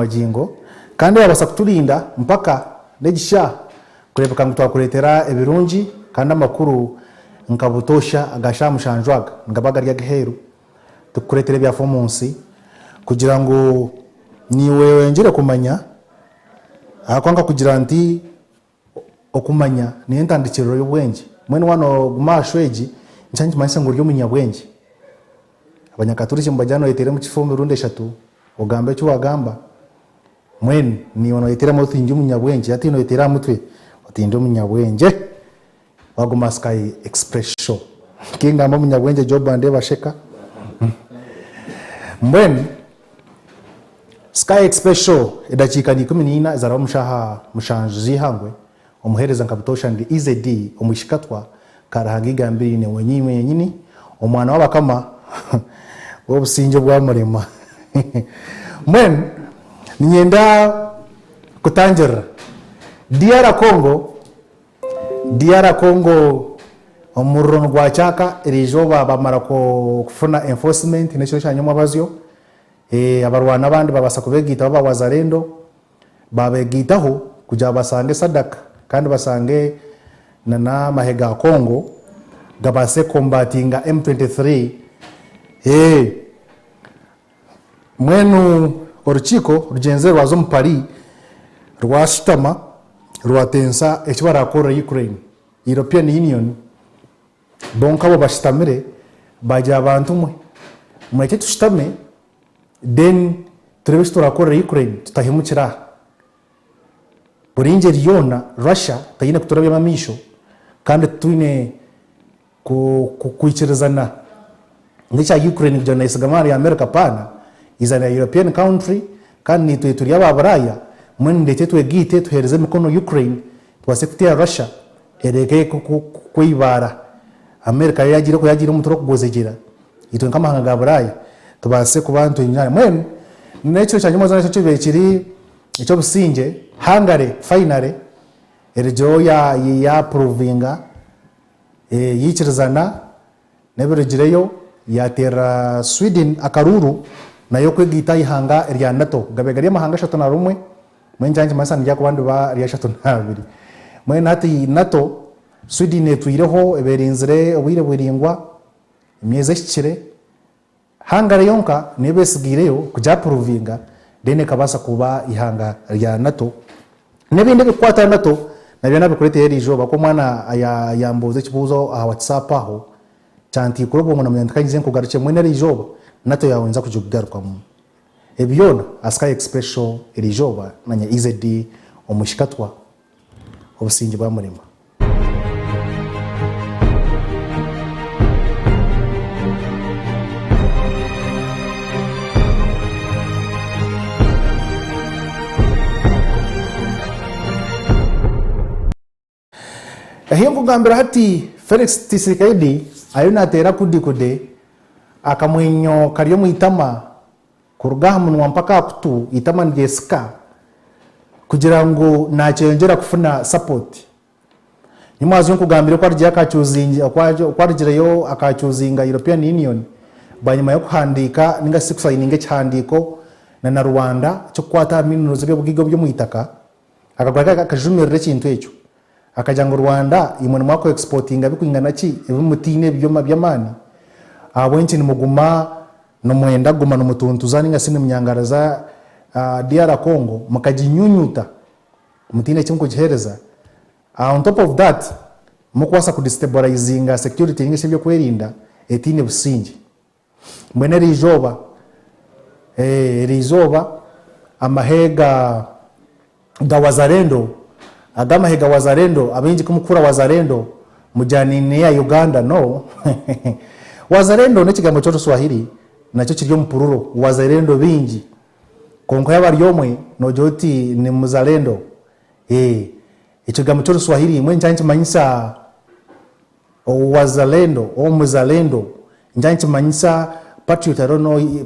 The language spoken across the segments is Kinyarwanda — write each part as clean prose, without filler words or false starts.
magingo kandi yabasa kuturinda mpaka negisha kurebeka ngo twakuretera ebirungi kandi amakuru nkabutosha agasha mushanjwaga ngabaga rya geheru tukuretera bya fomunsi kugira ngo niwe wengere kumanya akwanga kugira nti okumanya ni entandikiro y'ubwenge mwene wano gumashweji nchanji manisa ngo ryo munyabwenge abanyakaturiki mbajano yetere mu kifombe runde 3 ogambe cyo wagamba mwene ni ono yetera mu thinji munyabwenge ati no yetera mutwe otinde munyabwenge baguma Sky Expression kinga mu munyabwenge job ande basheka mwene Sky Expression edakika ni 14 zara mushaha mushanji hangwe omuhereza nkabutosha ndi Easydee Omwishikatwa karahagiga mbiri ne wenyime nyini omwana wabakama obusinje bwa murema mwene ninyenda kutangira DR Congo omurro gwa chaka erijoba bamara kufuna enforcement n'ekyo cyanyuma bazyo abarwana abandi babasa kubegita baba wazarendo babegitaho kuja basange sadaka kandi basange na mahega Congo gabase combatinga M23 mwenu oruchiko rugenze rwazo mpari rwashitama rwatensa ekibara akora Ukraine European Union bonka bo bashitamire baje abantu mweke tushitame then turebe turakora Ukraine tutahimukira burinje ryona Russia tayine kuturabya mamisho kandi tuine kuichirizana ngicha Ukraine byo naisigamari ya America pana is an European country kandi nitu turi ababaraya mwene ndete twegite tuhereze mikono Ukraine twasekutia Russia ereke kuibara America yagira umutoro kugozegera ito nkamahanga gabaraya tubase kubantu inyana mwene necho cyanyuma zana cyo bekiri icyo businje hangare finally erjo ya provinga yichirizana neberegireyo yatera Sweden akaruru nayo kwegita ihanga rya NATO gabegariye mahanga 3 na rumwe mwenjanje masana rya kubandi ba rya 3 na 2 mwene hati NATO Sweden etuireho eberinzire obwire bwiringwa imyeze kikire hangare yonka nebesigireyo kuja provinga dene kabasa kuba ihanga rya NATO nebinde bikwata NATO nabyo nabikurete yeri joba ko mwana yamboze kibuzo aha WhatsApp aho chanti kurobo mwana myandikanyize kugaruke mwene ari joba NATO yawenza kujugaruka mu ebyona Sky Expression eri joba nanya Easydee Omwishikatwa obusinje bwa murima Ehengo gambira hati Felix Tshisekedi ayuna tera kudikude akamwenyo kariyo muitama kurugaha munwa mpaka kutu itama ngeska kugira ngo nacyongera kufuna support nyuma azo kugambira ko arya akacyuzinga kwarigireyo akacyuzinga European Union banyuma yo kuhandika ninga signing cyandiko na Rwanda cyo kwata minuzo byo byo muitaka akagwaka akajumirire kintu echo akajango Rwanda imwe mwako exportinga bikuingana ki ebimutine byoma byamani abwenchi ni muguma no mwenda guma no mutuntuzani ngasine mnyangaraza DR Congo mukajinyunyuta mutine kimko gihereza on top of that mukwasa ku destabilizinga security ngishe byo kwerinda etine businji mwene rizoba amahega ga wazarendo Adama hega wazarendo abenji kumukura wazarendo mujanine ya Uganda no wazarendo nekigambo cyo Swahili nacho kiryo mpururo wazarendo bingi konko yabaryomwe no joti ni muzalendo ikigambo cyo Swahili mwe njanchi manyisa wazalendo muzalendo njanchi manyisa patriot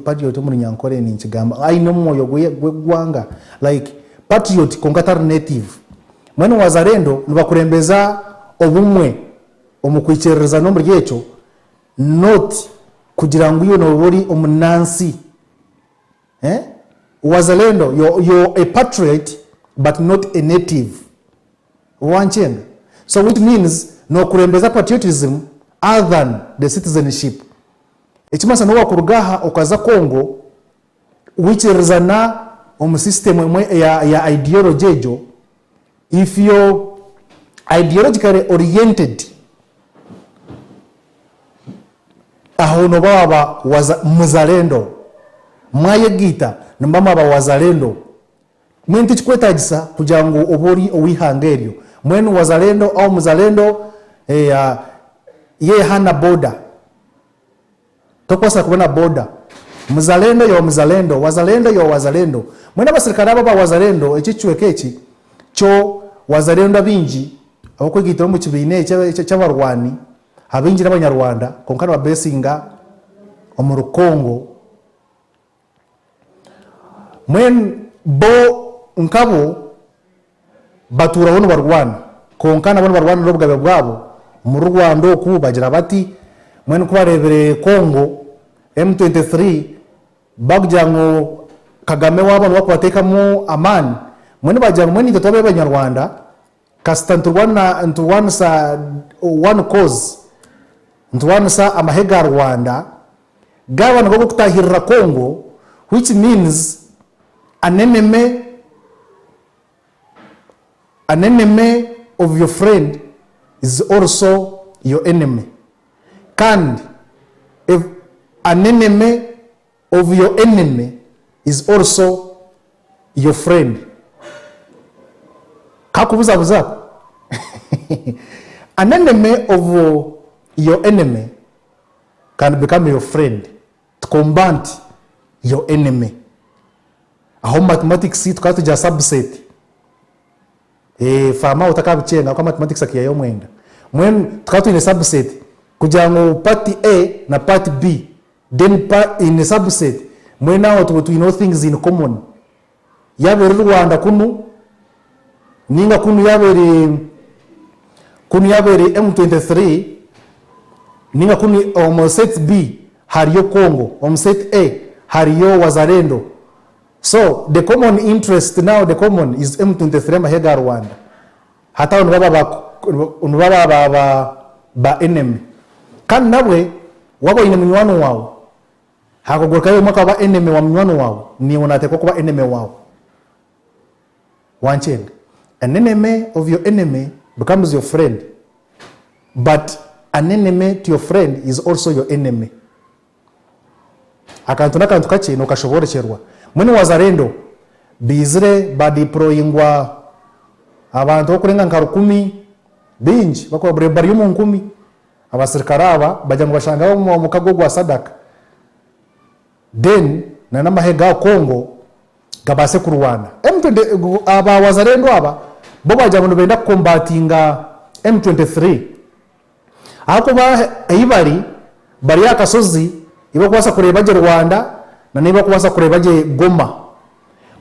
patriot muri nyankore ni kigambo aino moyo gwanga like patriot konkatar native mwene wazarendo nubakurembeza obumwe omukwicereza no muri yecho not kugira ngo iyo no buri omunansi wazalendo, you're a patriot but not a native. Wanchenga. So which means no kurembeza patriotism other than the citizenship. Echimasa no wakurugaha okaza Congo which rezana system ya ideology ejo. If you're ideologically oriented, aho no baba muzalendo mwayegita nambama ba wazalendo mwenti chikwetagisa kugira ngo obori owihangeryo mwenu wazalendo au muzalendo ye hana border tokosa kubona border muzalendo yo muzalendo wazalendo yo wazalendo mwena basirikare aba wazalendo ekichwekechi cho wazalendo bingi abakwegitira mu kibine cy'abarwani abingi n'abanyarwanda konkana babesinga mu Kongo mwen bo nkabo batura hono barwana konkana bono barwana n'obugabe bwabo mu Rwanda oku bagira bati mwen kubarebere Kongo M23 bagjango Kagame wabo bakwatekamo amani mwen bajjango mwen ndotobe abanyarwanda kasita sa one cause sa amahega Rwanda gaba ngo kutahirira Kongo, which means an enemy of your friend is also your enemy. And if an enemy of your enemy is also your friend. Kakubuza an enemy of your enemy can become your friend to combat your enemy. Aho mathematics tukatu ja subset. Fama utakabuchenga kwa mathematics akiya mwenda. Mwen tukatu in subset kujango party A na party B. Then in a subset mwena watu know things in common. Yabere Rwanda kunu ninga kunu yabere M23 ninga kunu set B hariyo Congo, set A hariyo wazalendo. So the common interest now, the common is M23 mahega Rwanda. Hata unubaba ba enemy. Kan nawe wabo ine mnywano wao. Hakogoka yo mwaka ba enemy wa mnywano wao. Ni unateko kuba enemy wao. Wancheng. An enemy of your enemy becomes your friend. But an enemy to your friend is also your enemy. Akantunaka ntukache no kashobore cherwa. Mwene wazalendo bizire badiployingwa abantu okurenga nka 10 bingi bako bari mu 10 abasirikare aba bajya mu bashanga mu kago gwa Sadaka. Then na namahega Kongo gabase ku Rwanda. M20 aba wazalendo aba bo bajya mu benda combatinga M23. Ako ba ibari bari akasozi ibo kwasa kureba je Rwanda na niba kubasa kureba je Goma.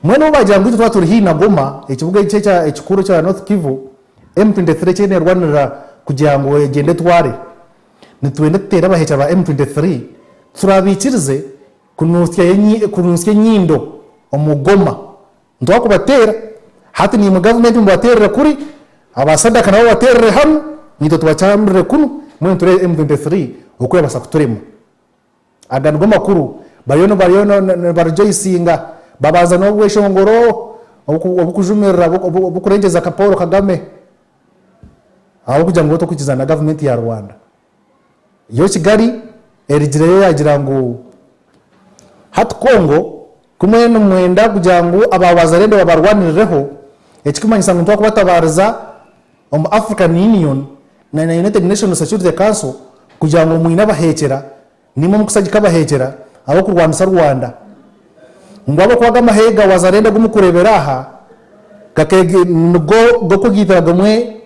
Mwene bajya ngo twa turi hina Goma ekibuga cyecha ekikuru cya North Kivu M23 cyene Rwanda kugira ngo egende tware nitwende tera bahecha ba M23 turabikirize kunusya nyindo omugoma ndo kubatera hati ni mu government mbaterera kuri abasadaka nabo baterere hamwe nito twachamre kunu mwene ture M23 okuye basakuturema agango makuru bayono barjoyisinga babaza no bweshongoro obukujumira obukurengeza ka Paul Kagame aho kujya ngo tokukiza na government ya Rwanda yo Kigali erigireyo yagira ngo hat Kongo kumwe no mwenda kujya ngo abawazalendo babarwanireho ekikumanyisa ngo twakubatabariza African Union na United Nations Security Council kujya ngo mwina bahekera nimo mukusagika bahekera abo kurwanisa Rwanda ngwabo kwaga mahega wazalendo gumukurebera aha gakege ngo kugitira gamwe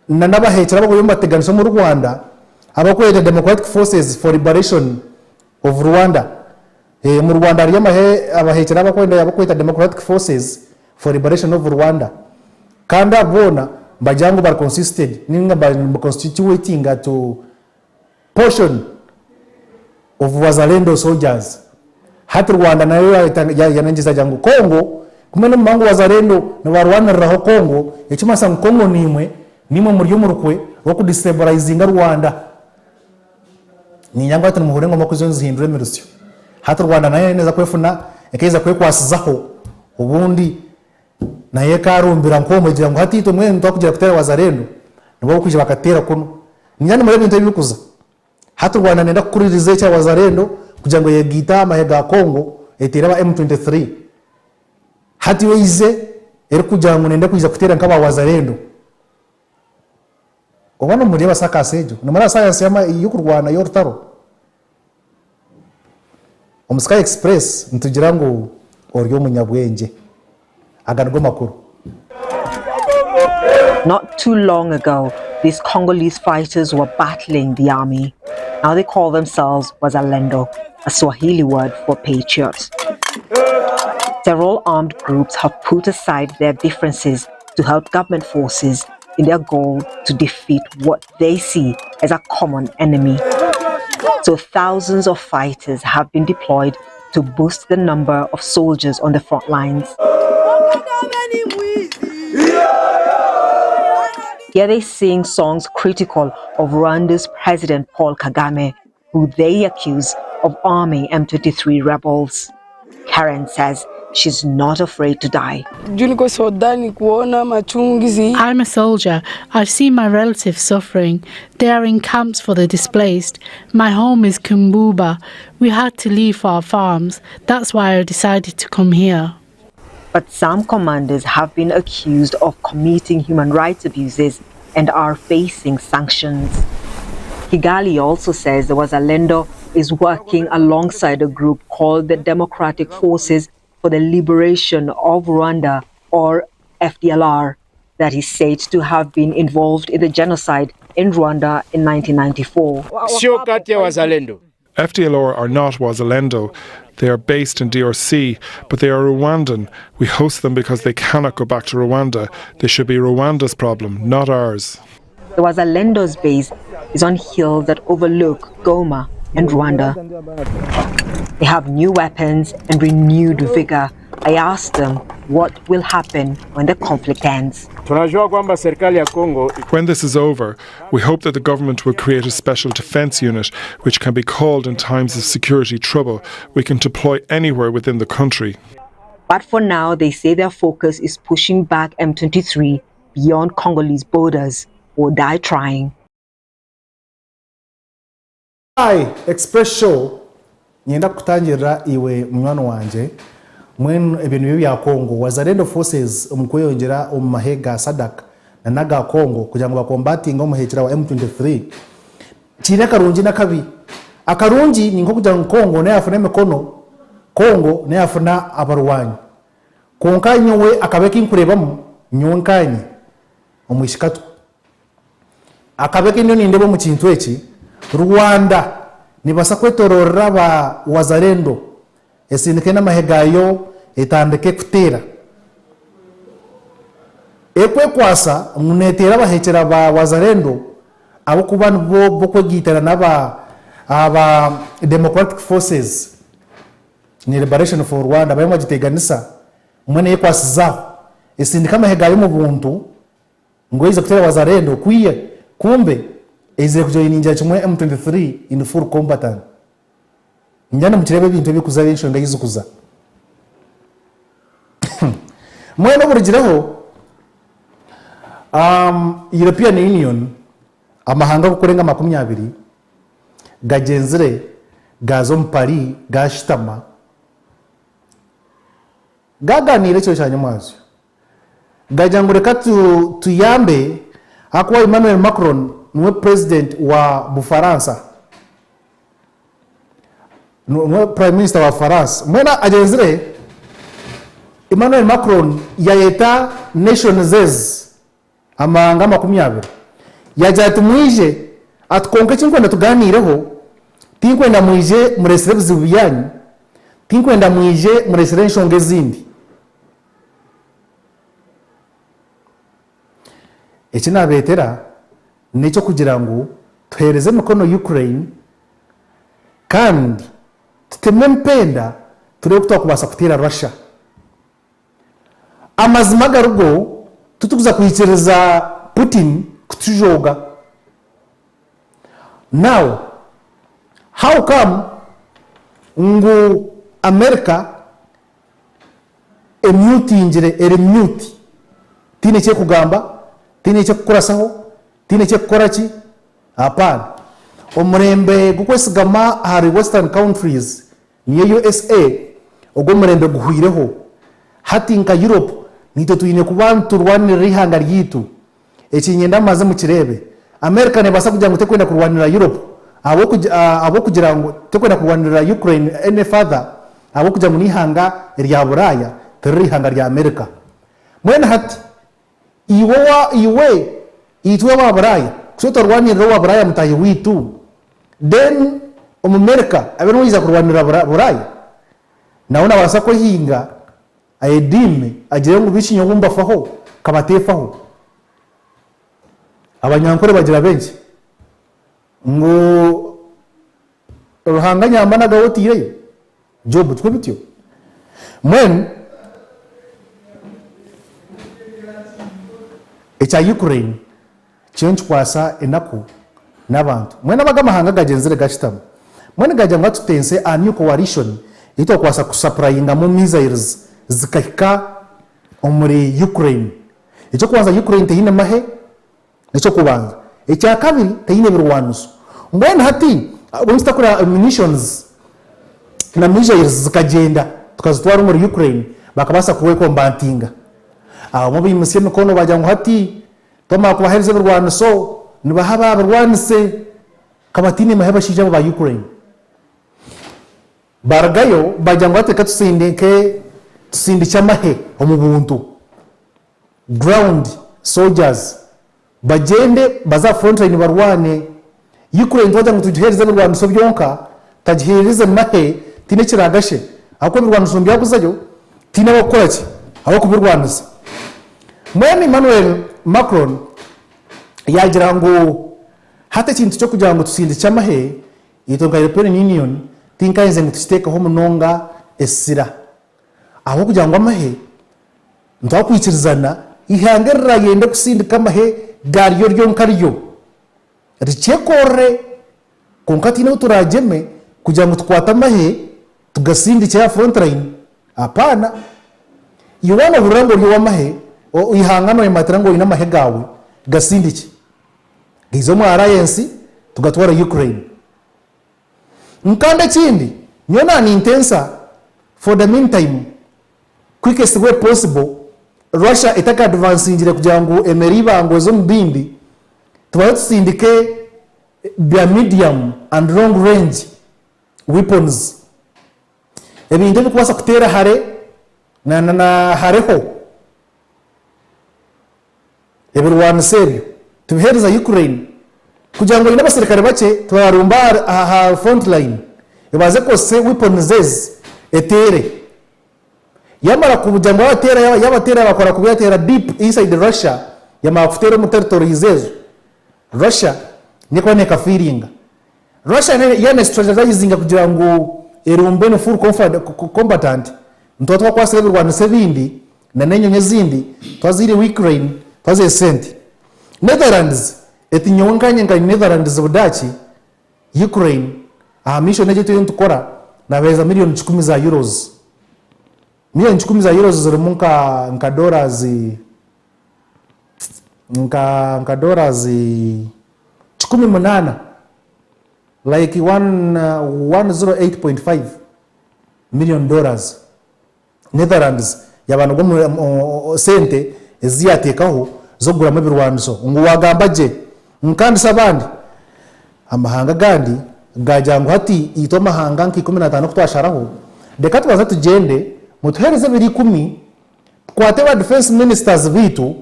na nabahekera babo yombateganisha mu Rwanda abakwete Democratic Forces for Liberation of Rwanda mu Rwanda ari abahekera abakwete Democratic Forces for Liberation of Rwanda kanda bona bajango bar consisted ninga ba constituting to portion of wazalendo soldiers hati Rwanda nayo yanangiza jangu Kongo kumene mmangu wazalendo na barwanira Kongo ekima sang Kongo nimwe muri yumurukwe wo kudestabilizinga Rwanda ni nyangwa ati muhurengo makuzo zihindure mirusyo hati Rwanda nayo neza kwefuna ekeza kwekwasizaho ubundi naye karumbira nkomo gira ngo hati to mwe ntwakugira kutera wazalendo nibo kuje bakatera kuno nyane muri bintu bikuza hati Rwanda nenda kuririze cya wazalendo kugira ngo yegita amahega Kongo eteraba M23 hati weize eri kugira ngo nenda kuja kutera nkaba wazalendo obana muri basaka sejo numara science yama yukurwana yortaro Sky Express ntugira ngo oryo munyabwenge agango makuru. Not too long ago, these Congolese fighters were battling the army. Now they call themselves Wazalendo, a Swahili word for patriots. Several armed groups have put aside their differences to help government forces in their goal to defeat what they see as a common enemy. So thousands of fighters have been deployed to boost the number of soldiers on the front lines. Here they sing songs critical of Rwanda's President Paul Kagame, who they accuse of arming M23 rebels. Karen says she's not afraid to die. I'm a soldier. I've seen my relatives suffering. They are in camps for the displaced. My home is Kumbuba. We had to leave for our farms. That's why I decided to come here. But some commanders have been accused of committing human rights abuses and are facing sanctions. Kigali also says the Wazalendo is working alongside a group called the Democratic Forces for the Liberation of Rwanda, or FDLR, that is said to have been involved in the genocide in Rwanda in 1994. FDLR are not Wazalendo. They are based in DRC, but they are Rwandan. We host them because they cannot go back to Rwanda. They should be Rwanda's problem, not ours. The Wazalendo's base is on hills that overlook Goma and Rwanda. They have new weapons and renewed vigor. I asked them what will happen when the conflict ends. When this is over, we hope that the government will create a special defence unit which can be called in times of security trouble. We can deploy anywhere within the country. But for now, they say their focus is pushing back M23 beyond Congolese borders or die trying. Express show nyenda kutangira iwe mwana wanje mwenu ebintu bya Kongo Wazalendo forces umukuyongera umahega Sadak na naga Kongo kugira ngo bakombati ngo muhekira wa M23 kine karungi na kabi akarungi ni nko kugira ngo Kongo ne yafuna mekono Kongo ne yafuna abarwanyi konkanyo we akabeki nkurebamo nyonkanyi Omwishikatwa akabeki nyo ndebo mu kintu eki Rwanda nibasa kwetorora ba Wazalendo esindike n'amahegayo etandike kutera ekwekwasa munetera bahekera ba Wazalendo abo kubana bo kwegitera aba Democratic Forces ni Liberation for Rwanda bayemo giteganisa mwene yekwasizaho esindika amahegayo mu buntu ngo ize kutera Wazalendo kwiye kumbe ize kujoyininja chimwe M23 in full combatant njana mukirebe bintu bikuza benshi ngayizukuza mwene burigiraho European Union amahanga kurenga 20 gagenzire gazo mpari gashitama gaganire cyo cyanyamazo gajangureka tuyambe akwa Emmanuel Macron nwe president wa Bufaransa nwe prime minister wa France mwena agenzire Emmanuel Macron yayeta nations amanga 20 yajati mwije atkonke chinkwenda tuganireho tinkwenda mwije muresere byanyu tinkwenda mwije muresere nshonge zindi ekina betera nicyo kugira ngo tuhereze mukono Ukraine kandi tuteme mpenda turebe twakubasa kutera Russia amazima garugo tutukuza kuyikereza Putin kutujoga. Now how come ngu America emute tine cye kugamba tine cye kukurasaho tine cye kukoraki apana omurembe gukwesigama hari western countries niyo USA ubwo murembe guhwireho hati nka Europe nito tuyine kubantu rwanira ihanga ryitu ekinyenda maze mu kirebe America ne basa kugira ngo tekwenda kurwanira Europe abo kugira ngo tekwenda kurwanira Ukraine any further abo kugira ngo nihanga rya Buraya teri ihanga rya America mwene hati iwe itwe wa Buraya kusoto rwanira wa Buraya mutaye witu then America abero yiza kurwanira Buraya naona barasa ko hinga ayedime agire ngo bishinyo bumba faho kabatefaho abanyankore bagira benshi ngo ruhanga nyambana gawotire job twe bityo mwen echa Ukraine cyenje kwasa enaku nabantu mwena bagamahanga gagenzere gashitamo mwene gajya ngo tutense a new coalition ito kwasa kusupplyinga mu missiles zikahika omuri Ukraine icyo kwanza Ukraine tehine mahe nicyo kubanza icya kabiri tehine birwanuso mbene hati bonsta kura munitions na missiles zikagenda tukazitwara muri Ukraine bakabasa kuwe kombantinga mu bimusiye mikono bajya ngo hati toma kubahereza birwanuso nibahaba birwanise kabatini mahe bashije ba Ukraine baragayo bajya ngo ateka tusindi cyamahe omubuntu ground soldiers bagende baza frontline barwane Ukraine twaje ngo tugihereze mu Rwanda sobyonka tagihereze mahe tine kiragashe ako mu Rwanda sombya kuzayo tine bakoraki abo kubirwanisa mwene Emmanuel Macron yagira ngo hata kintu cyo kugira ngo tusindi cyamahe itonga European Union tinkayenze ngo tusiteka ho munonga esira aho kugira ngo amahe ntwakwikirizana ihangerera yende kusindika amahe gariyo ryonkariyo ricekore konkati no turajeme kugira ngo tukwata amahe tugasindika ya frontline apana yuwana burango ryo amahe ihangano yematira ngo ina amahe gawe gasindike gizo mu alliance tugatwara Ukraine nkanda kindi nyona ni intensa for the meantime quickest way possible Russia itaka advance injire kugira ngo emeriba ngo zo mbindi tubatsindike bya medium and long range weapons ebinde bikwasa kutera hare na hareho everyone said tubihereza Ukraine kugira ngo n'abasirikare bake tubarumba ha front line ibaze ko se weapons etere yamara kubuja ngo yabatera bakora kubyatera deep inside Russia yamara kufutera mu territory zezo Russia niko neka feeling Russia yana strategizing kugira ngo erumbe no full combatant ntotwa kwa sebe Rwanda sebindi na nenyo nyezindi twazire Ukraine twaze sent Netherlands etinyonganye ngai Netherlands budachi Ukraine mission eje tukora na beza milioni 10 za euros milioni 10 za euros ziri nka dollars nka dollars 18 like 108.5 million dollars Netherlands yabantu go sente eziyatekaho zo gura mu birwanzo ngo wagambaje nkandi sabandi amahanga gandi gajango hati ito mahanga nki 15 kutwasharaho deka twaza tugende mutuhereze 10 kwateba defense ministers bitu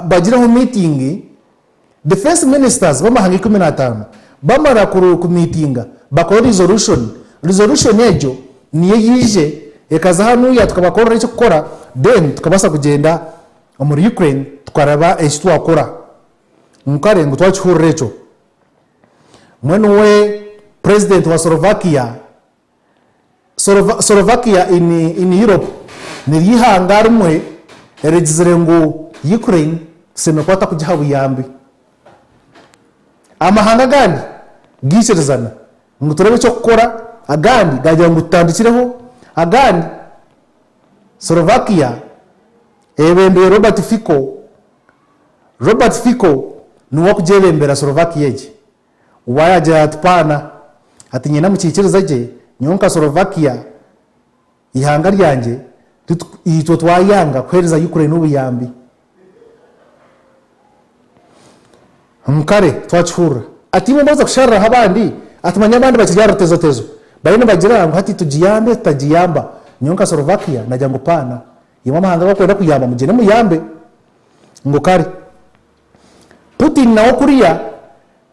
bagiraho meeting defense ministers bamahanga 15 bamara ku meetinga bakora resolution ejo niye yije ekaza hanu ya tukabakora icyo gukora then tukabasa kugenda muri Ukraine twaraba icyo twakora mukare ngo twachurrecho mwene we president wa Slovakia Slovakia in Europe nirihanga rumwe erigizire ngo Ukraine semekwata kujiha buyambi amahanga gandi gishirizana ngo turebe cyo gukora agandi gagira ngo utandikireho agandi Slovakia ebembere Robert Fico nuwa kujebembera Slovakia yeje uwayaje atpana ati nyina mukikiriza je nyonka Slovakia ihanga ryanje yitwa twayanga kwereza Ukraine n'ubuyambi mukare twachura ati mumaze kushara habandi atumanya abandi bakijara tezo bayine bagira ngo hati tujiyambe tajiyamba nyonka Slovakia najya ngupana yima mahanga bakwenda kuyamba mugene muyambe ngo kare Putin na Korea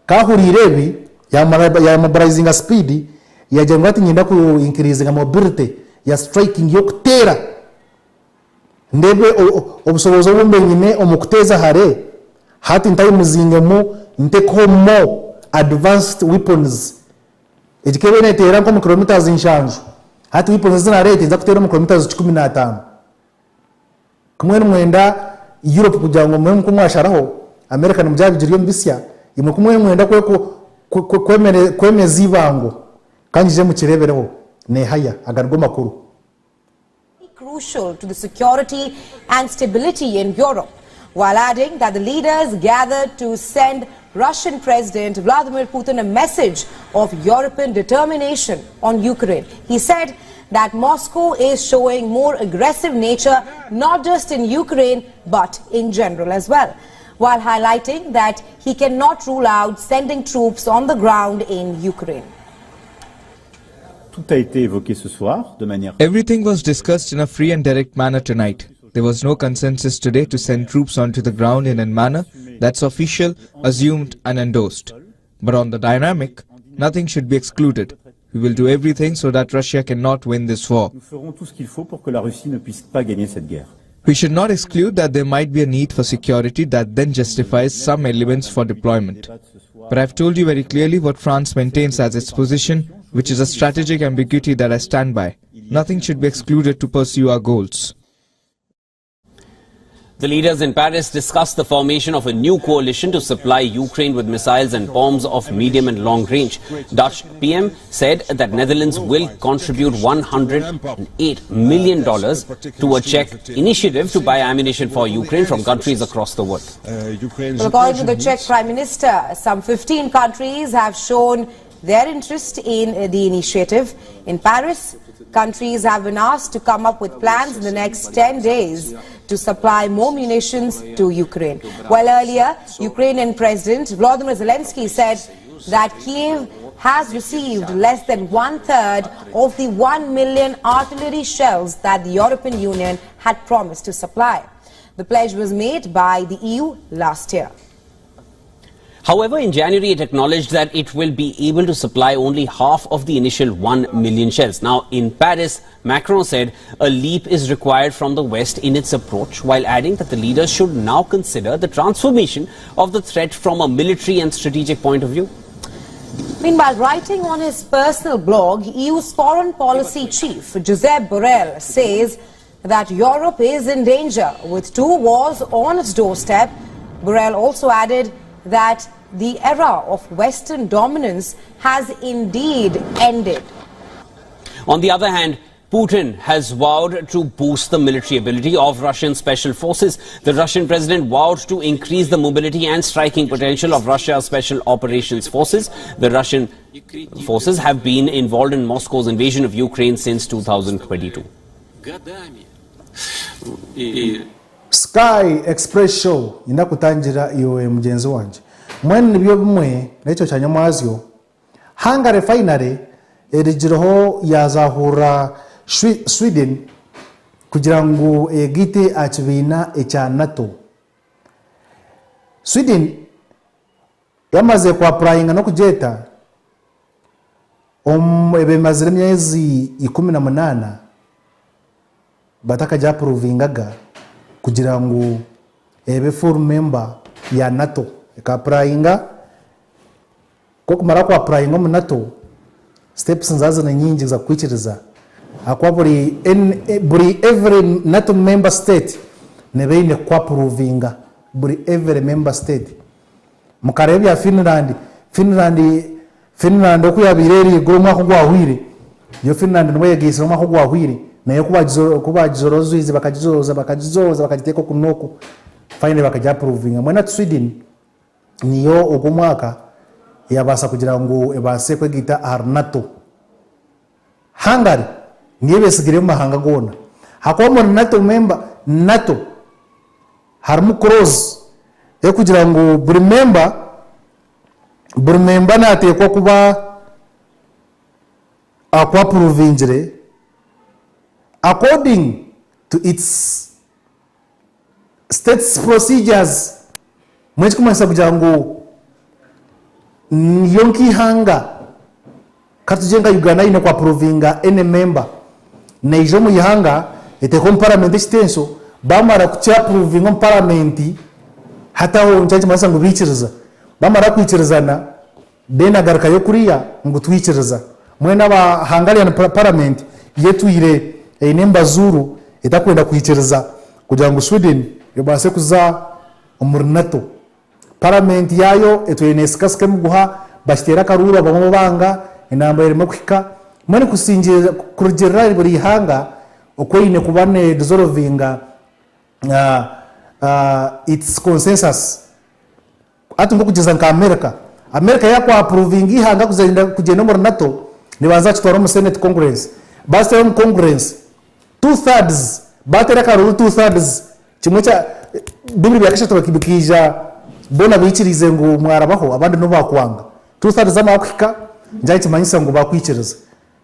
kahurirebi ya mobilizing speed ya jangati nyinda ku increasing mobility ya striking yo kutera ndebe obusobozo bumenyine omukuteza hare hati ntayi muzingemo ntekomo advanced weapons ejikebe netera nko kilometers inshanju hati weapons zina rate za kutera kilometers 15 kumwe mwenda Europe kujango mwe kumwasharaho America namujabijiriyo mbisya imwe kumwe mwenda kwemeza ibango kanjije mu kirebereho ne haya agargo makuru. Crucial to the security and stability in Europe, while adding that the leaders gathered to send Russian President Vladimir Putin a message of European determination on Ukraine. He said that Moscow is showing more aggressive nature not just in Ukraine but in general as well, while highlighting that he cannot rule out sending troops on the ground in Ukraine. Everything was discussed in a free and direct manner tonight. There was no consensus today to send troops onto the ground in a manner that's official, assumed and endorsed. But on the dynamic, nothing should be excluded. We will do everything so that Russia cannot win this war. We should not exclude that there might be a need for security that then justifies some elements for deployment. But I've told you very clearly what France maintains as its position, which is a strategic ambiguity that I stand by. Nothing should be excluded to pursue our goals. The leaders in Paris discussed the formation of a new coalition to supply Ukraine with missiles and bombs of medium and long range. Dutch PM said that Netherlands will contribute $108 million to a Czech initiative to buy ammunition for Ukraine from countries across the world. Well, according to the Czech Prime Minister, some 15 countries have shown their interest in the initiative. In Paris, countries have been asked to come up with plans in the next 10 days to supply more munitions to Ukraine. While earlier, Ukrainian President Volodymyr Zelensky said that Kiev has received less than 1/3 of the 1 million artillery shells that the European Union had promised to supply. The pledge was made by the EU last year. However, in January, it acknowledged that it will be able to supply only half of the initial 1 million shells. Now, in Paris, Macron said a leap is required from the West in its approach, while adding that the leaders should now consider the transformation of the threat from a military and strategic point of view. Meanwhile, writing on his personal blog, EU's foreign policy chief, Josep Borrell, says that Europe is in danger with 2 wars on its doorstep. Borrell also added that the era of Western dominance has indeed ended. On the other hand, Putin has vowed to boost the military ability of Russian special forces. The Russian president vowed to increase the mobility and striking potential of Russia's special operations forces. The Russian forces have been involved in Moscow's invasion of Ukraine since 2022. Sky Express Show inakutangira iwe mjenzi wanje mwene nibyo bimwe n'icyo cyanyamazyo Hungary finally erigiroho yazahura Sweden kugira ngo egite akibina ecya NATO. Sweden yamaze kwa applying no kujeta ebemazire myezi 18 bataka ja provingaga kugira ngo ebe full member ya NATO ka prayinga ko kumara kwa prayinga mu NATO steps nzaza na nyingi za kwikiriza akuba buri every NATO member state nebeine kwapuruvinga buri every member state mukarebe ya Finland okuyabireri gro mwako gwahwire yo Finland nwe yagise mwako gwahwire nayo kubajizorozize bakagiteka kunoko finally bakajya approvinga mwana Sweden niyo ogumwaka yabasa kugira ngo ebase kwegita NATO. Hungary niyo besigire mu mahanga gona hakomo NATO member NATO harmu cross yo kugira ngo buri member natekwa kuba akwa province according to its state's procedures. Mwezi kumasa kugira ngo yonki hanga katujenga Uganda ine kwa provinga ene member na ijo mu yihanga ete kom parliament extenso bamara kucha provinga parliament hata ho nchaje masa ngo bichiriza bamara kwichirizana dena garka yo kuriya ngo twichiriza mwena ba Hungarian parliament yetuire enemba zuru itakwenda kwichiriza kugira ngo Sweden yobase kuza umuri NATO. Parliament yayo etweneskaske muguha bashitera karura bamubanga inamba irimo kwika mwene kusinjira kurugera buri hanga okoine kubane dissolvinga its consensus atungo kugeza nka America yakwa approving ihanga kugenda muri NATO nibanza kitwara mu Senate Congress base mu Congress 2/3 batera karuru 2/3 kimwe cha bibiri byakashatu bakibikija bona bichirize ngo mwarabaho abandi no bakwanga 2/3 z'amakwika njye kimanyisa ngo bakwikiriza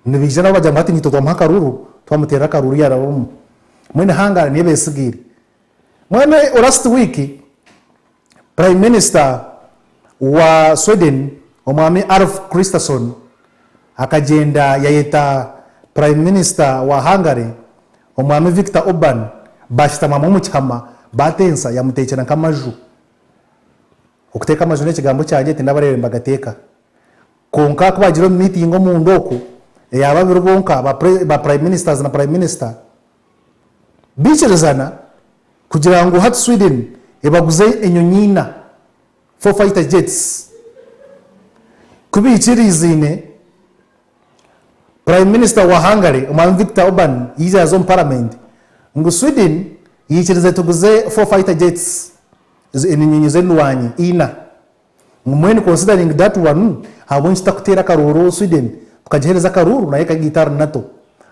nibijana bajya ngati nito twamuhakaruru twamutera karuru yarabo mwene hangara niye besigire mwene last week prime minister wa Sweden omwami Ulf Kristersson akagenda yayeta prime minister wa Hungary omwami Viktor Orban bashitama mu cyama batensa yamutekera nkamaju okuteka amaju n'ekigambo cyanjye tindabaremba gateka konka kubagiro meeting mu ndoko yaba birubonka ba prime ministers na prime minister bichirizana kugira ngo hat Sweden ebaguze enyonyina for fighter jets kubichirizine prime minister wa Hungary umwami Viktor Orban yiza zo parliament ngo Sweden yichirize tuguze for fighter jets enyonyi zenwanyi ina mwene considering that one habonye takutera karuru Sweden tukajihereza karuru naye kagitar NATO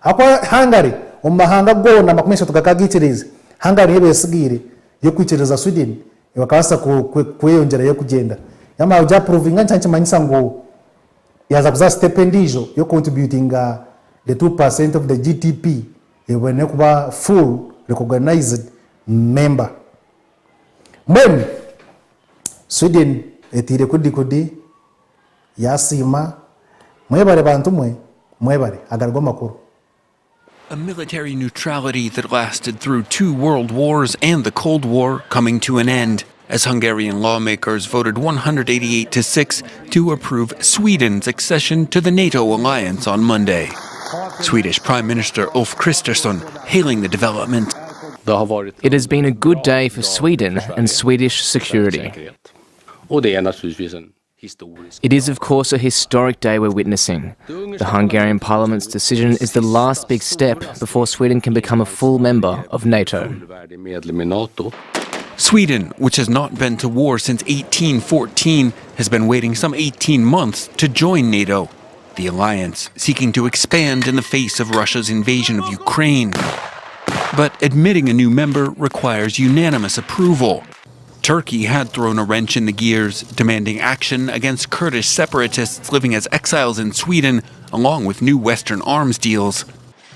akwa Hungary omahanga gona makumesha tukakagichirize Hungary yebesigire yo kwichiriza Sweden bakabasa kweyongera yo kugenda yama uja provinga ncanche manyisa ngo yaza kuza stipendijo yo contributing the 2% of the GDP ebone kuba full recognized member. Mbem Sweden etire kudi yasima mwebare bantu mwebare agargo makuru. A military neutrality that lasted through 2 world wars and the Cold War coming to an end as Hungarian lawmakers voted 188-6 to approve Sweden's accession to the NATO alliance on Monday. Swedish Prime Minister Ulf Kristersson hailing the development. It has been a good day for Sweden and Swedish security. It is, of course, a historic day we're witnessing. The Hungarian Parliament's decision is the last big step before Sweden can become a full member of NATO. Sweden, which has not been to war since 1814, has been waiting some 18 months to join NATO, the alliance seeking to expand in the face of Russia's invasion of Ukraine. But admitting a new member requires unanimous approval. Turkey had thrown a wrench in the gears, demanding action against Kurdish separatists living as exiles in Sweden, along with new Western arms deals.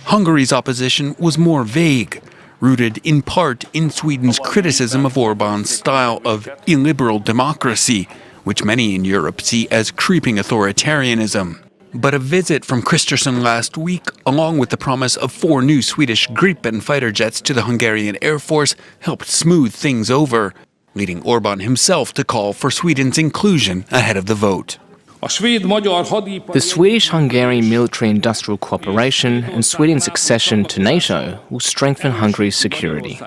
Hungary's opposition was more vague, rooted in part in Sweden's criticism of Orban's style of illiberal democracy, which many in Europe see as creeping authoritarianism. But a visit from Kristersson last week, along with the promise of 4 new Swedish Gripen fighter jets to the Hungarian Air Force, helped smooth things over, leading Orban himself to call for Sweden's inclusion ahead of the vote. The Swedish-Hungarian military-industrial cooperation and Sweden's accession to NATO will strengthen Hungary's security.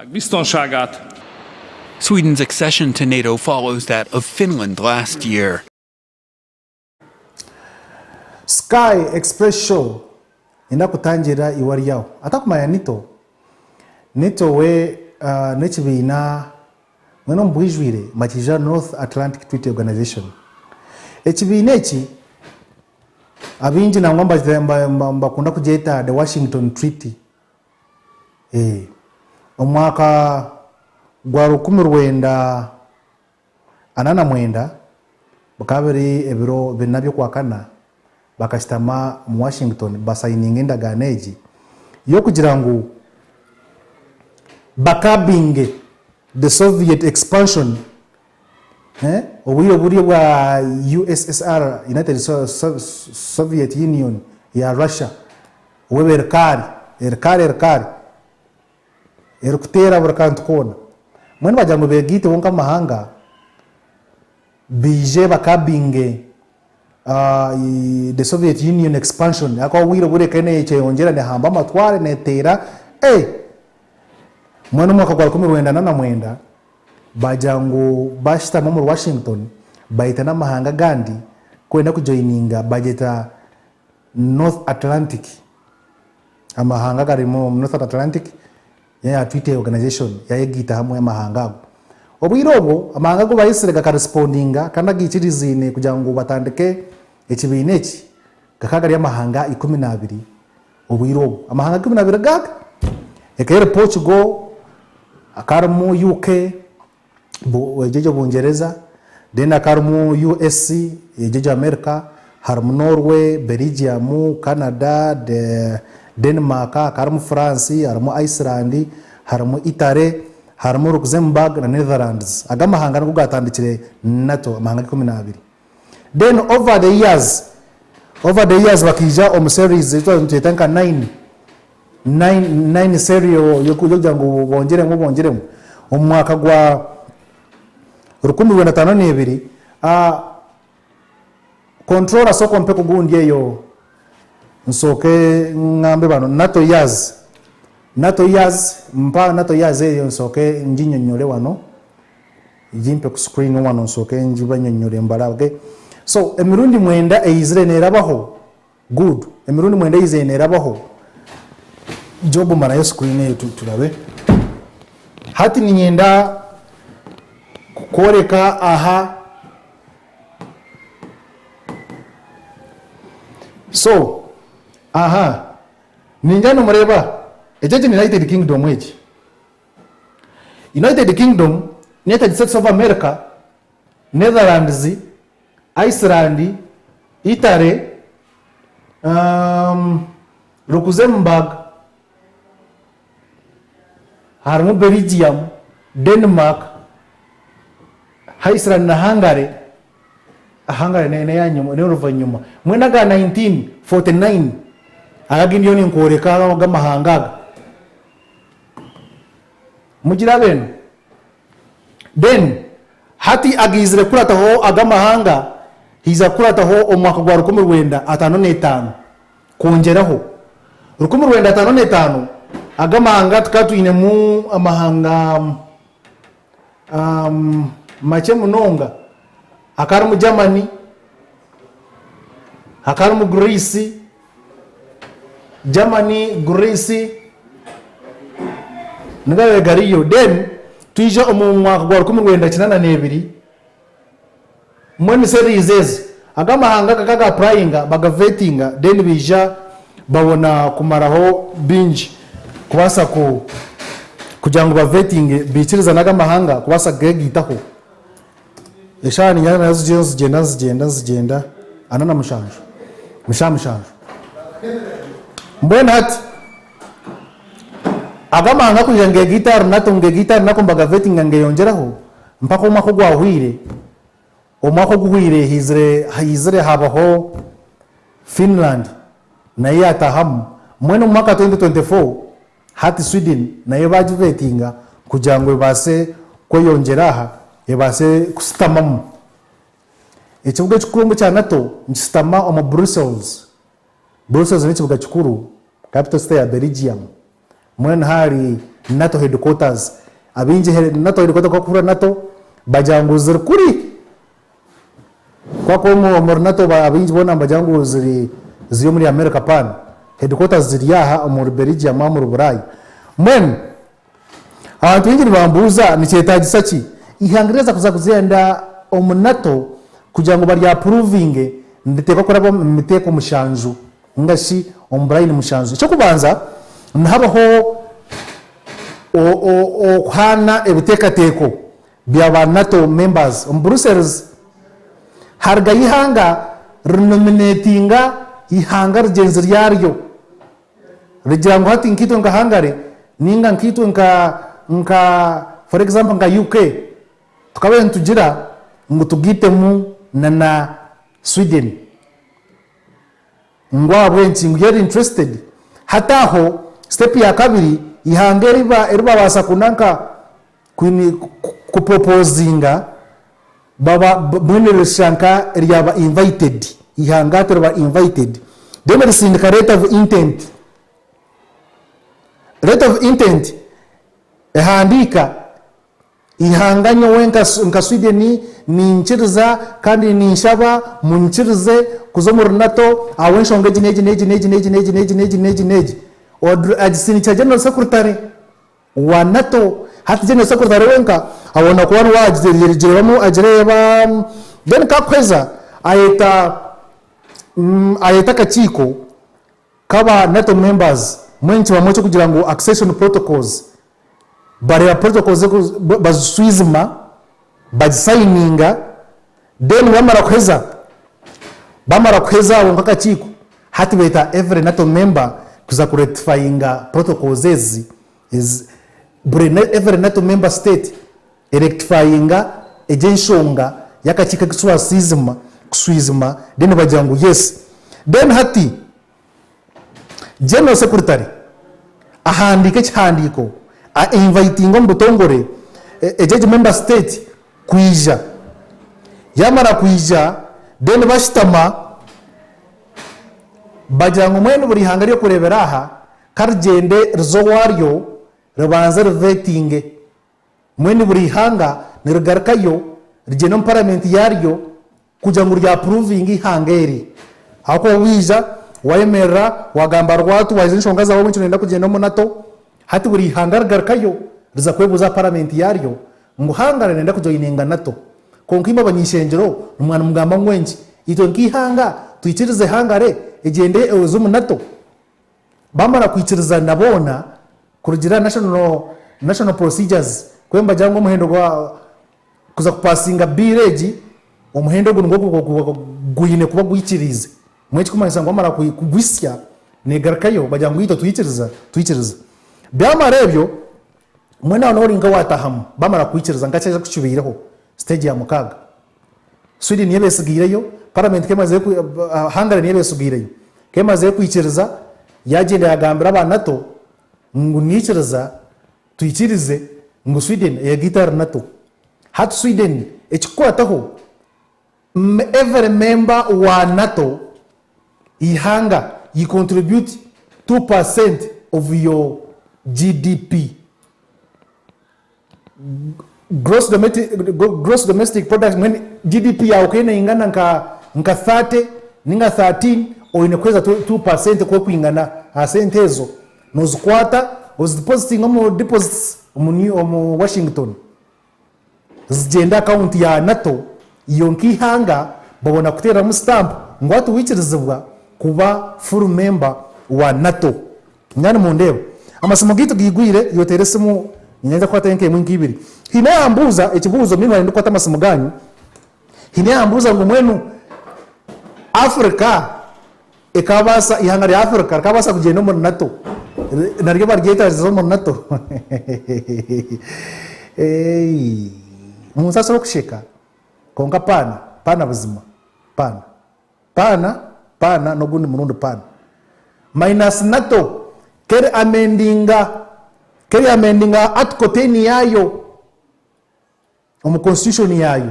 Sweden's accession to NATO follows that of Finland last year. Sky Express Show enda kutangira iwari yawo atakumanya nito we nechibiina mweno mbwijwire makija North Atlantic Treaty Organization echibiina echi abinji na ngomba kunda kujeta the Washington Treaty omwaka gwa 1989 bakabiri ebiro binabyo kwakana bakashitama mu Washington basayininga endagaano egi yo kugira ngu bakabinge the Soviet expansion obwiyo buri bwa USSR United Soviet Union ya Russia weberkari erikutera burakantu kona mwene bajambo begite wonka mahanga bije bakabinge the Soviet Union expansion yako wiro bure kene cheyongera ne hamba matware netera mwene mwaka gwa 1989 bajangu bashita mu Washington baitana mahanga gandi kwenda kujoininga budgeta North Atlantic amahanga garimo North Atlantic ya Treaty Organization ya yegita hamwe amahanga obwirobo amahanga go bayisirega correspondinga kana gichirizine kujangu batandike echibinechi kakagari amahanga 12 obwirobo amahanga 12 gaga ekere Portugal akarmu UK ejeje Bungereza then akarmu USC ejeje America harmu Norway Belgium Canada Denmark harmu France harmu Iceland harmu Italy harmu Luxembourg na Netherlands agamahanga ngo gatandikire NATO amahanga 12 then over the years bakija series etanka 9 serio yokujoja ngo bongeremo omwaka gwa 2052 controller soko mpeko gundi eyo nsoke ngambe bano NATO years eyo nsoke njinyonyole wano jimpe ku screen wano nsoke njibanyonyole mbalabe so emirundi mwenda eizire nerabaho good emirundi mwenda eizire nerabaho job mara screen eyo tulabe hati ninyenda kukoreka aha so ninjano mureba ejeje ni United Kingdom weji United Kingdom United States of America Netherlands Iceland Italy Luxembourg harmu Belgium Denmark Iceland na Hungary ne yanyuma ne ruvanyuma mwena ga 1949 agindi yoni nkoreka gamahanga mugira bene then hati agizire kurataho agamahanga hiza kurataho omwaka gwa 1955 kongeraho 1955 agamahanga tukatuine mu amahanga mache munonga akari Germany akari Greece Germany Greece ngawe gariyo then tuije omwaka gwa 1992 mwene series agamahanga kakaga applyinga bagavetinga then bija babona kumaraho binge kubasa kujangu bavetinge bichiriza nagamahanga kubasa gegitaho eshani nyana nazo zigenda anana mushanju mbona hati agamahanga kujange guitar natonge guitar nakombaga vetinga ngeyongeraho mpaka umwako guhwire hizire habaho Finland na yatahamu mwene mwaka 2024 hati Sweden na yebajivetinga kujangwe base kweyongeraha yebase kusitamamu ekibuga kikuru kya NATO nkisitama omu Brussels n'ekibuga kikuru capital city ya Belgium mwene hari NATO headquarters abinji NATO headquarters kwa kufura NATO bajangu ziri kuri kwa mu NATO abinji bona bajangu ziri muri America pan headquarters ziri yaha mu Belgium mu Burayi mwene abantu bingi bambuza nikyetagisa ki ihangereza kuza kuzenda omu NATO kugira ngo bari approving nditeka koraba miteko mushanju ngashi ombrain mushanju cyo kubanza nahabaho o hana ebutekateko bya NATO members on Brussels harga ihanga renominatinga ihanga ryenzi ryaryo rigira ngo hati nkito ngahangare ninga nkito nka for example nga UK tukabe ntugira ngo tugitemu na Sweden ngwa bwenci ngeri interested hataho step ya kabiri ihangeri riba basa kunanka ku proposinga baba bunere shanka ryaba invited ihanga terba invited then the syndicate of intent ehandika ihanganyo wenka nka Sweden ni nchiriza kandi ni nshaba munchirize kuzo muri NATO awenshonga neji ajisini cha general secretary wa NATO hati general secretary wenka awona kuwa wajiriramu ajireba then kakweza ayeta kachiko kaba NATO members mwenchi wamocho kugira ngo accession protocols bari protocols bazuswizima basigninga then bamara kweza wonka chiko hati beta every NATO member kuza kurectifyinga protocols is every NATO member state rectifyinga ejenshonga yakachika kuswizima then bajangu yes then hati general secretary ahandike chandiko inviting mbutongore ejeje member state kuija yamara kuija then bashitama bajangu mwene buri hanga ryo kurebera aha kargende rizo waryo ribanza rivetinge mwene buri hanga nirigarkayo rigeno parliament yaryo kuja ngo rya approving hangeri hako wija wayemera wagamba rwatu wazinshonga zawo mwencho nenda kugenda mu NATO hati buri hanga rigarkayo riza kwebuza parliament yaryo ngo hanga nenda kujoininga NATO konkima banyishengero umwana mugamba ngwenji ito nkihanga tuyikirize hangare egende ezo NATO bamara kwikiriza nabona kurugira national procedures kwemba jango muhendo gwa kuza kupasinga bireji umuhendo ngo guyine kuba gwikirize mwechi kumanisa ngo amara kugwisya negarkayo bajango ito tuyikiriza byamara ebyo mwena onoringa watahamu bamara kwikiriza ngachaje kucyubiraho stage ya mukaga Sweden yebesigireyo parliament kemaze hangara yebesigireyo kemaze kwikiriza yagenda yagambira aba NATO ngo nikiriza tuyikirize ngo Sweden yagitar NATO hat Sweden echikwataho every member wa NATO ihanga you contribute 2% of your GDP gross domestic product when GDP ya ukena ingana nka 30 ninga 13 o inakweza 2% kwa kuingana asentezo nozikwata ozidepositing omu deposits omu Washington zigenda account ya NATO iyo nkihanga babona kutera mu stamp ngwatu wikirizibwa kuba full member wa NATO nyane mu ndebo amasomo gitu gigwire yoteresimu nyenza kwata yenke mwingi ibiri hine ambuza ekibuzo mimi ndo kwata amasomo ganyu hine ambuza ngo mwenu Africa ekabasa ihanga ya Africa kabasa kugenda mu NATO naryo barigeta zo mu NATO munsasa okusheka konka pana buzima pana nogundi murundi pana minus NATO keri amendinga article 10 yayo omu constitution yayo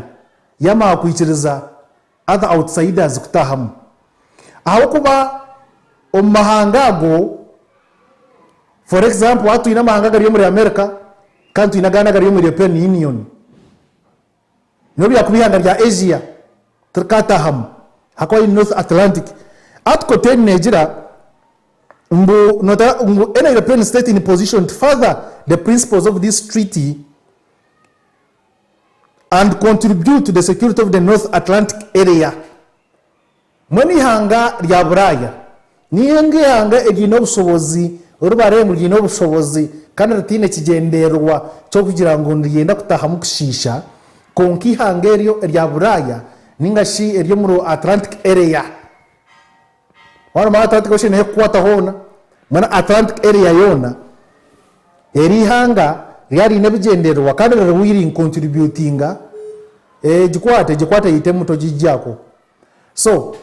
yama kwikiriza other outsiders kutahamu aho kuba omahanga go for example watu ina mahanga gari yo muri America kandi ina gana gari yo muri European Union no bya kubihanga bya Asia turkatahamu hakwa in North Atlantic at kote Nigeria mbu nota any European state in position to further the principles of this treaty and contribute to the security of the North Atlantic area. Mwani hanga lya Buraya nienge hanga egino bushobozi urubarengo egino bushobozi kandi rutine kigenderwa cyo kugira ngo ndiyenda kutaha mukushisha konki hanga eryo lya Buraya ningashi eryo muri Atlantic area. Wana ma Atlantic Ocean hekwata hona mwana Atlantic area yona eri hanga ryari nebigenderwa kandi rwiri contributinga jikwate yitemu to jijjako so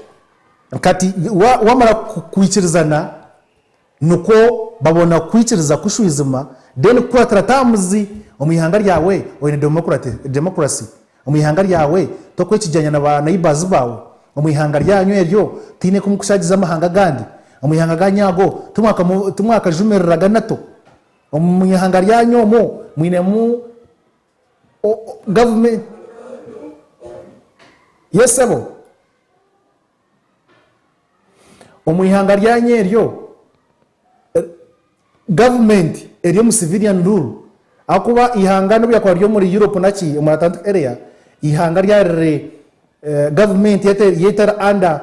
kati wamara kwikirizana nuko babona kwikiriza kushwizima then kwatara tamuzi omuyihanga ryawe oyine democracy omuyihanga ryawe to kwekijanya na ba neighbors bawe omuyihanga ryanyu eryo tine kumukushagiza amahanga gandi omuyihanga ganyago tumwaka jumereraga nato omuyihanga ryanyu mo mwinemu government yesebo omuyihanga ryanyu eryo government eryo mu civilian rule akuba ihanga no byakwa ryo muri Europe nachi mu Atlantic area ihanga ryare government yeter under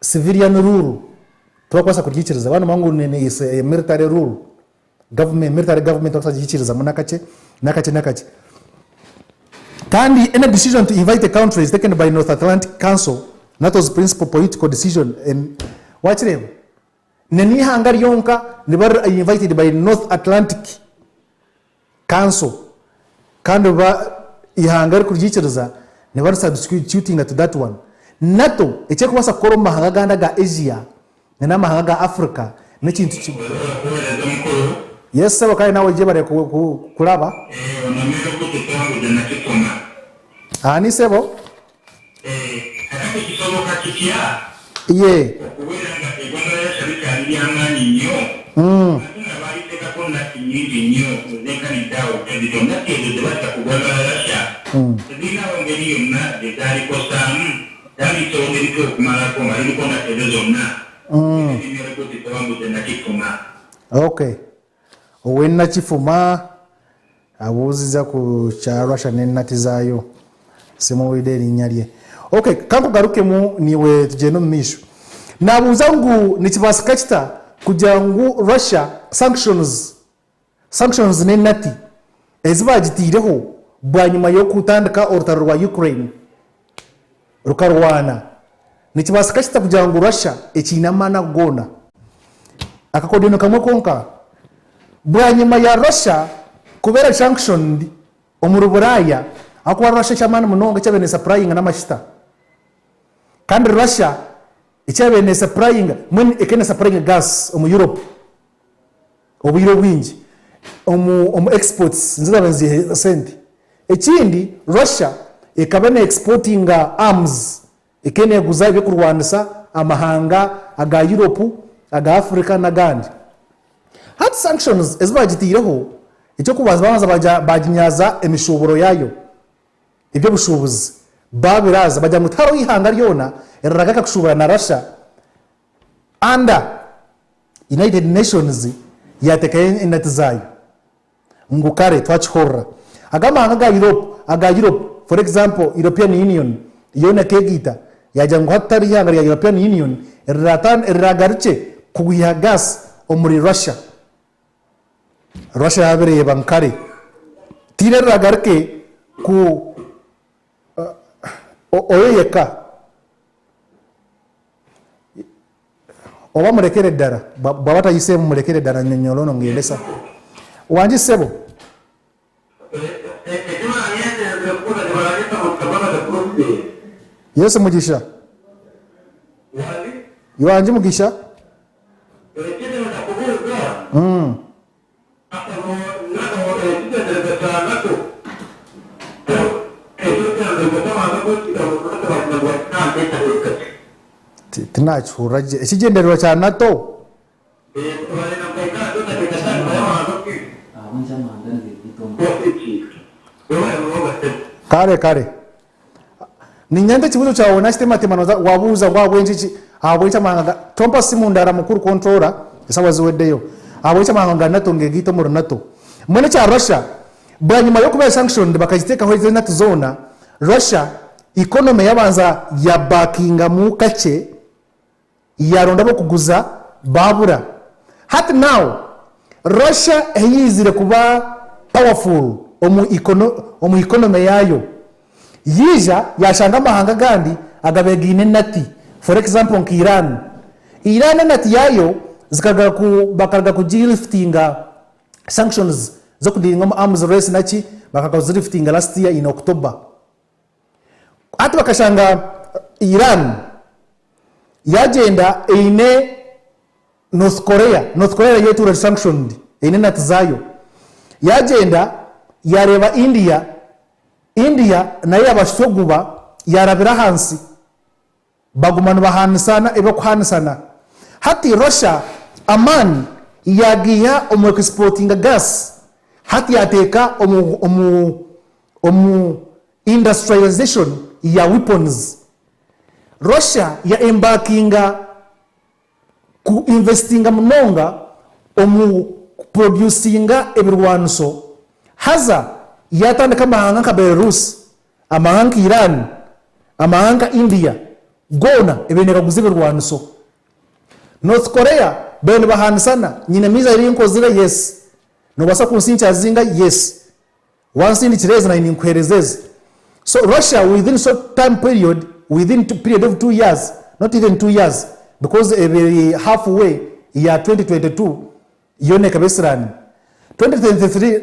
civilian rule twakwasa kuryikiriza bana mangu ne is military rule military government twakwasa nakache kandi in a decision to invite the country is taken by North Atlantic Council NATO's principal political decision and watch them nani hanga ryonka ni bar invited by North Atlantic Council kandi ba ihanga kuryikiriza ni bar substituting to that one NATO eche kwasa koro mahanga ganda ga Asia na mahanga ga Africa na kintu ki yes sabo kai nawe je bare kulaba ani sebo ye okay owena chifuma abuziza ku charasha nenatizayo semo wideri nyalye okay kanko garuke mu niwe tugeno misho nabuza ngu nikibasikachita kugira ngo Russia sanctions nenati ezibagitireho bwanyuma yo kutandika orutaro rwa Ukraine rukarwana nikibasikachita kugira ngo Russia ekinamana gona akakodeno kamwe konka bwanyuma ya Russia kubera sanctioned omuri Buraya akwa Russia chamana munonga cyabene supplying n'amashita kandi Russia icyabene supplying mun ekene supplying gas omu Europe obuyiro bwingi omu exports nzizabanzi sent ekindi Russia ekabene exporting arms ekene guza byo kurwanisa amahanga aga Europe aga Africa na gandi hat sanctions ezibagitireho icyo kubaza bajinyaza emishoboro yayo ibyo bushobozi babiraza bajya mutaro ihanga ryona eragaka kushobora na Russia under United Nations yatekaye inatizayo ngukare twachhora agamanga aga Europe for example European Union yona kegita yaja ngo hatari ihanga ya European Union eragaruche kuguha gas omuri Russia yabereye bankare tire ragarke ku oyeka oba murekere dara babata yise murekere dara nyolono ngelesa wanji sebo Yesu mugisha Yoanji mugisha tinachura ekigendererwa kya NATO kare ninyande kibuzo kyawe nakitematema wabuuza wabwenki abwenki amahanga tompa simu ndara mukuru controller esawa ziweddeyo abwenki amahanga NATO ngegito mu NATO mwene kya Russia bwanyuma yo kuba sanctioned bakagitekaho izo NATO zona Russia economy yabanza ya backinga mu kace yarondabo kuguza babura hat now Russia yizire kuba powerful omu economy yayo yija yashanga amahanga gandi agabegine nati for example Iran nati yayo bakaga kujiliftinga sanctions zo kudiringa arms race nachi bakaga kujiliftinga last year in October ati bakashanga Iran yagenda ine North Korea yetu sanctioned ine nati zayo yagenda yareba India nayo abashoguba yarabira hansi bagumana bahanisana ebakuhanisana hati Russia aman yagiya exporting gas hati yateka industrialization ya weapons Russia ya embarkinga ku investinga mnonga producinga ebirwanso haza yatandika amahanga nka Belarus amahanga Iran amahanga India gona ebenera kuzibe rwanso North Korea bene bahanisana nyine miza irinko zira yes no basa kunsincha zinga yes once in chireza na inkwerezeze so Russia within short time period within period of 2 years not even 2 years because every halfway ya 2022 yone kabesran 2023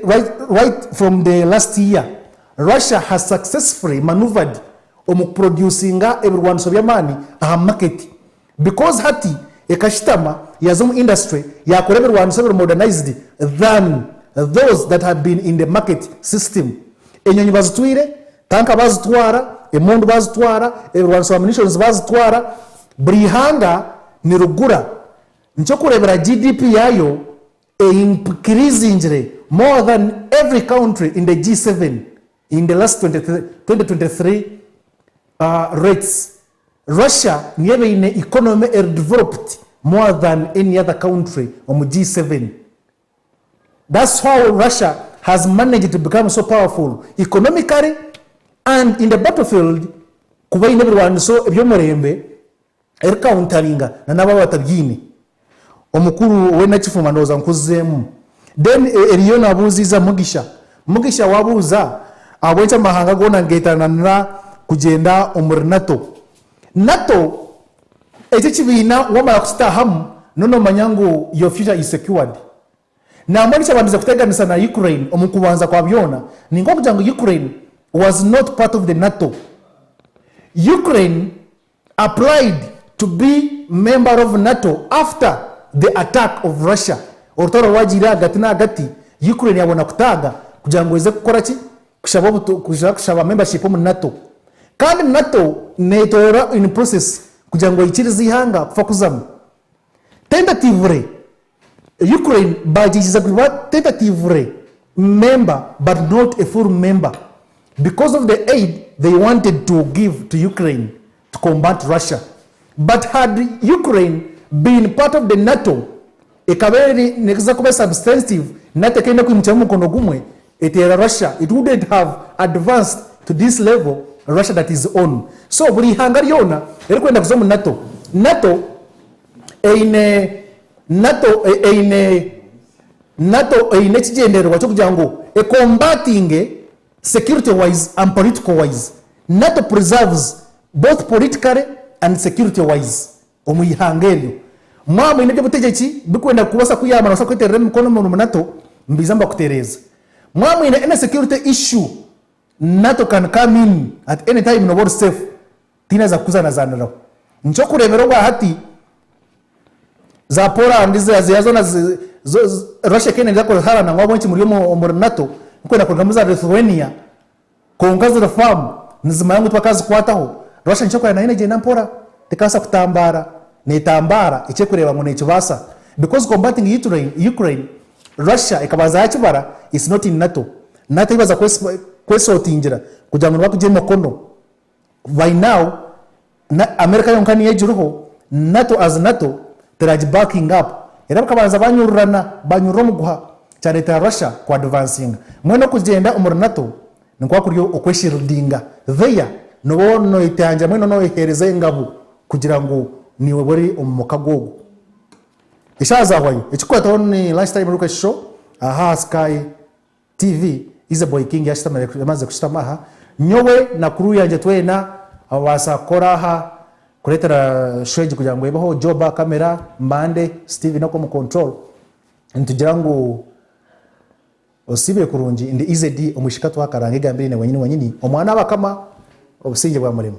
right from the last year Russia has successfully maneuvered producing everyone so yamani a market because hati ekashitama yazum industry yakora everyone so modernized than those that have been in the market system enyonyi bazitwire tanka bazitwara emundu bazitwara everyone so ammunitions bazitwara brihanga ni rugura ncho kurebera GDP yayo increasing more than every country in the G7 in the last 2023 rates. Russia niebe in economy developed more than any other country on G7. That's how Russia has managed to become so powerful economically and in the battlefield. Kuba in everyone so ebyomurembe counteringa na naba batabyine omukuru we nakifuma ndoza nkuzemu then eriyo nabuziza mugisha wabuza abwencha mahanga gona ngetanana kugenda omuri NATO eki kibina wama kustaham nono manyangu your future is secured na mwanisha banduza kuteganisa na Ukraine omukubanza kwa byona ningo kujangu Ukraine was not part of the NATO. Ukraine applied to be member of NATO after the attack of Russia ortoro wajira agatina agati Ukraine yabona kutaga kujango eze gukora ki kushaba membership mu NATO kandi NATO netora in process kujango ikiriza ihanga kufakuzamu tentatively Ukraine bajiza kuba tentatively member but not a full member because of the aid they wanted to give to Ukraine to combat Russia. But had Ukraine been part of the NATO, ekaberi nekza kuba substantive NATO kenda kumchamu kono gumwe etera Russia, it wouldn't have advanced to this level Russia that is on. So buli hangari yona erikwenda kuzomu NATO eine chigendero wacho kujango combating security wise and political wise. NATO preserves both politically and security wise omuyihangelyo mwabo ine butegetsi bikwenda kubasa kuyama no sakwiterera mikono mu NATO mbizamba kutereza mwabo ine security issue NATO can come in at any time no world safe tina za kuzana zanira ncho kureberwa hati za Poland ziyazona Russia kene zako harana ngwabo nchi muri mu NATO kwenda kugamza Lithuania kongaza the farm nizima yangu twakazi kwataho Russia nchoko ya naine je nampora tekasa kutambara netambara iche kureba ngo necho basa because combating Ukraine Russia ikabaza yakibara is not in NATO ibaza kwesotingira kugira ngo bakuje mokono by now America yonkani yejuruho NATO as NATO teraji backing up era bakabanza banyurana muguha cyane ta Russia kwa advancing mweno kugenda umur NATO nkwa kuriyo okweshirudinga there no itanja mweno no ihereza ingabo kugira ngo niwe bari umukagogo ishaza hwayo ikikwata ni lifestyle ruka show aha Sky TV ize boy king yamaze kushitamaha nyowe na kuru yanje twena abasa koraha kuretera shweji kugira ngo ibaho joba kamera mbande Steve no mu control ntugira ngo osibe kurungi indi Easydee Omwishikatwa karange gambiri ne wenyini omwana abakama obusinge bwa murimo